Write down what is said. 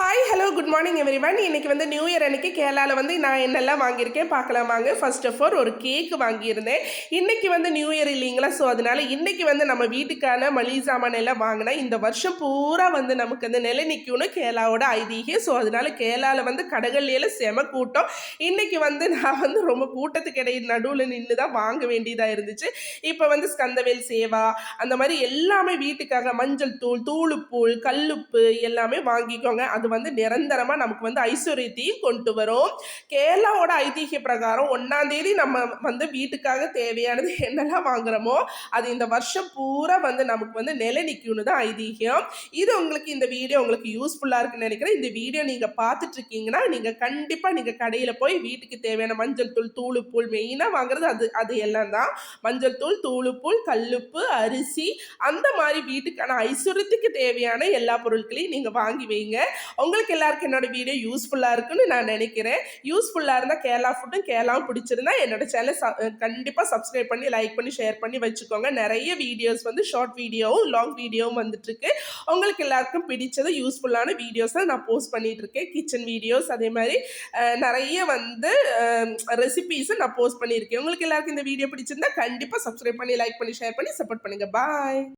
Hi hello good morning everyone. இன்னைக்கு வந்து new year அன்னைக்கு கேரளாவில் வந்து நான் என்னெல்லாம் வாங்கியிருக்கேன் பார்க்கலாம் வாங்க. ஃபர்ஸ்ட் ஆஃப் ஆல் ஒரு கேக் வாங்கியிருந்தேன். இன்னைக்கு வந்து நியூ இயர் இல்லைங்களா, ஸோ அதனால இன்னைக்கு வந்து நம்ம வீட்டுக்கான மளிகை சாமான் எல்லாம் வாங்கினேன். இந்த வருஷம் பூரா வந்து நமக்கு வந்து நிலை நிற்கும்னு கேரளாவோட ஐதீகம். ஸோ அதனால கேரளாவில் வந்து கடைகள்லாம் செம கூட்டம். இன்னைக்கு வந்து நான் வந்து ரொம்ப கூட்டத்துக்கு இடையே நடுவில் நின்று தான் வாங்க வேண்டியதாக இருந்துச்சு. இப்போ வந்து ஸ்கந்தவேல் சேவா அந்த மாதிரி எல்லாமே வீட்டுக்காக மஞ்சள் தூள், தூளுப்பூள், கல்லுப்பு எல்லாமே வாங்கிக்கோங்க. அது வந்து நிரந்தரமா நமக்கு வந்து ஐஸ்வர்யத்தையும் கொண்டு வரும். கேரளாவோட ஐதீக பிரகாரம் 1ஆம் தேதி நம்ம வந்து வீட்டுக்காக தேவையானது என்னெல்லாம் வாங்குறோமோ அது இந்த வருஷம் பூரா வந்து நமக்கு வந்து நிலை நிற்கும்னு தான் ஐதீகம். இது உங்களுக்கு இந்த வீடியோ உங்களுக்கு யூஸ்ஃபுல்லா இருக்குன்னு நினைக்கிறேன். இந்த வீடியோ நீங்க பார்த்துட்டு இருக்கீங்கன்னா நீங்க கண்டிப்பா நீங்க கடையில போய் வீட்டுக்கு தேவையான மஞ்சள் தூள், தூளுப்பூள் மெயினா வாங்குறது அது அது எல்லாம் தான். மஞ்சள் தூள், தூளுப்பூள், கல்லுப்பு, அரிசி அந்த மாதிரி வீட்டுக்கான ஐஸ்வர்யத்துக்கு தேவையான எல்லா பொருட்களையும் நீங்க வாங்கி வைங்க. உங்களுக்கு எல்லாருக்கும் என்னோட வீடியோ யூஸ்ஃபுல்லாக இருக்குன்னு நான் நினைக்கிறேன். யூஸ்ஃபுல்லாக இருந்தால் கேரளா ஃபுட்டும் கேரளாவும் பிடிச்சிருந்தா என்னோட சேனலை கண்டிப்பாக சப்ஸ்கிரைப் பண்ணி லைக் பண்ணி ஷேர் பண்ணி வச்சுக்கோங்க. நிறைய வீடியோஸ் வந்து ஷார்ட் வீடியோவும் லாங் வீடியோவும் வந்துட்டுருக்கு. உங்களுக்கு எல்லாருக்கும் பிடிச்சது யூஸ்ஃபுல்லான வீடியோஸை நான் போஸ்ட் பண்ணிட்டு இருக்கேன். கிச்சன் வீடியோஸ் அதே மாதிரி நிறைய வந்து ரெசிபீஸை நான் போஸ்ட் பண்ணியிருக்கேன். உங்களுக்கு எல்லாருக்கும் இந்த வீடியோ பிடிச்சிருந்தா கண்டிப்பாக சப்ஸ்கிரைப் பண்ணி லைக் பண்ணி ஷேர் பண்ணி சப்போர்ட் பண்ணுங்கள். பாய்.